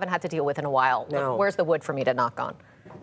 haven't had to deal with in a while. No. Where's the wood for me to knock on?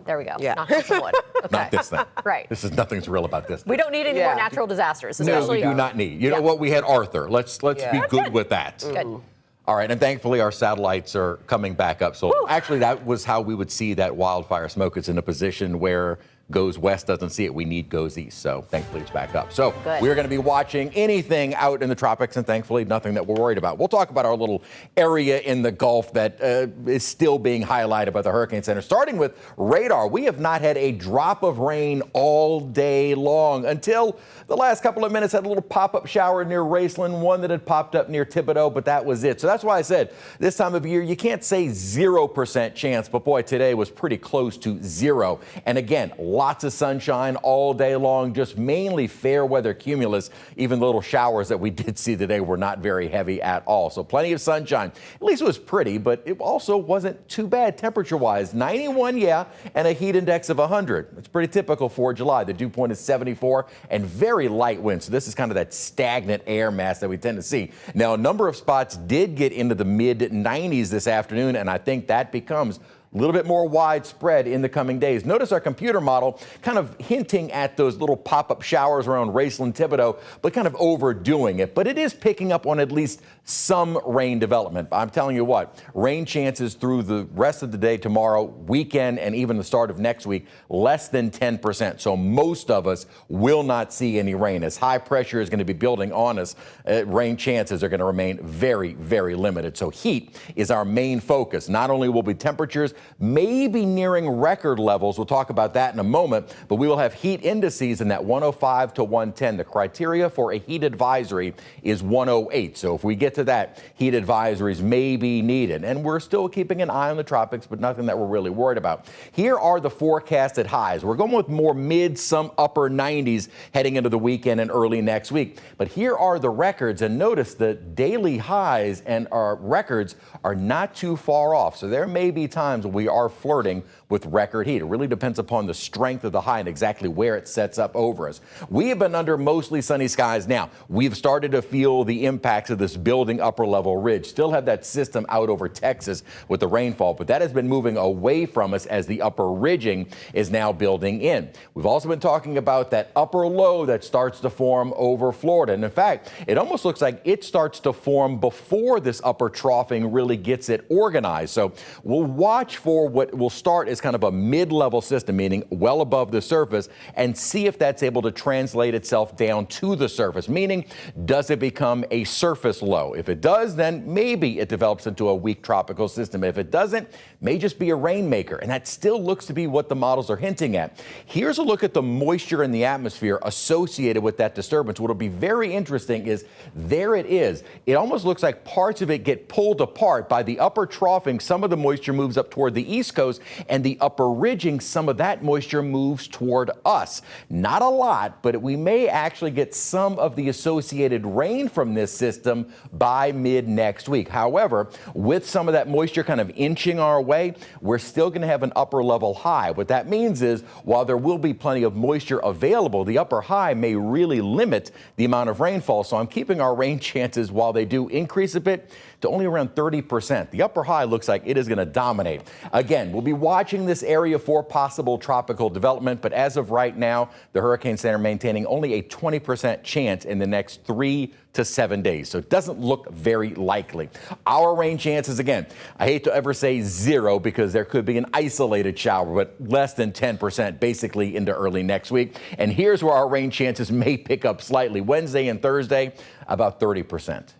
There we go. Yeah. Knock on some wood. Okay. Not this thing. Right. This is nothing's real about this. We don't need any more natural disasters, No, especially. we do not need. You know what? We had Arthur. Let's be good with that. Good. All right, and thankfully our satellites are coming back up. So actually that was how we would see that wildfire smoke. It's in a position where goes west doesn't see it. We need goes east. So thankfully it's back up. So we're going to be watching anything out in the tropics, and thankfully nothing that we're worried about. We'll talk about our little area in the Gulf that is still being highlighted by the Hurricane Center. Starting with radar, we have not had a drop of rain all day long until the last couple of minutes. Had a little pop-up shower near Raceland, one that had popped up near Thibodaux, but that was it. So that's why I said this time of year, you can't say 0% chance, but boy, today was pretty close to zero. And again, lots of sunshine all day long, just mainly fair weather cumulus. Even the little showers that we did see today were not very heavy at all. So plenty of sunshine. At least it was pretty, but it also wasn't too bad temperature-wise. 91, and a heat index of 100. It's pretty typical for July. The dew point is 74 and very light wind. So this is kind of that stagnant air mass that we tend to see. Now, a number of spots did get into the mid-90s this afternoon, and I think that becomes a little bit more widespread in the coming days. Notice our computer model kind of hinting at those little pop-up showers around Raceland, Thibodaux, but kind of overdoing it. But it is picking up on at least some rain development. I'm telling you what, rain chances through the rest of the day tomorrow, weekend, and even the start of next week, less than 10%. So most of us will not see any rain. As high pressure is going to be building on us, rain chances are going to remain very, very limited. So heat is our main focus. Not only will be temperatures maybe nearing record levels. We'll talk about that in a moment, but we will have heat indices in that 105 to 110. The criteria for a heat advisory is 108. So if we get to that, heat advisories may be needed. And we're still keeping an eye on the tropics, but nothing that we're really worried about. Here are the forecasted highs. We're going with more mid, some upper 90s heading into the weekend and early next week. But here are the records, and notice the daily highs and our records are not too far off. So there may be times we are flirting with record heat. It really depends upon the strength of the high and exactly where it sets up over us. We have been under mostly sunny skies now. We've started to feel the impacts of this building upper level ridge. Still have that system out over Texas with the rainfall, but that has been moving away from us as the upper ridging is now building in. We've also been talking about that upper low that starts to form over Florida. And in fact, it almost looks like it starts to form before this upper troughing really gets it organized. So we'll watch for what will start as kind of a mid-level system, meaning well above the surface, and see if that's able to translate itself down to the surface, meaning does it become a surface low? If it does, then maybe it develops into a weak tropical system. If it doesn't, may just be a rainmaker, and that still looks to be what the models are hinting at. Here's a look at the moisture in the atmosphere associated with that disturbance. What will be very interesting is there it is. It almost looks like parts of it get pulled apart by the upper troughing. Some of the moisture moves up toward the east coast, and the upper ridging, some of that moisture moves toward us. Not a lot, but we may actually get some of the associated rain from this system by mid next week. However, with some of that moisture kind of inching our way, we're still going to have an upper level high. What that means is while there will be plenty of moisture available, the upper high may really limit the amount of rainfall. So I'm keeping our rain chances, while they do increase a bit, to only around 30%. The upper high looks like it is going to dominate. Again, we'll be watching this area for possible tropical development, but as of right now, the Hurricane Center maintaining only a 20% chance in the next 3 to 7 days. So it doesn't look very likely. Our rain chances, again, I hate to ever say zero because there could be an isolated shower, but less than 10% basically into early next week. And here's where our rain chances may pick up slightly. Wednesday and Thursday, about 30%.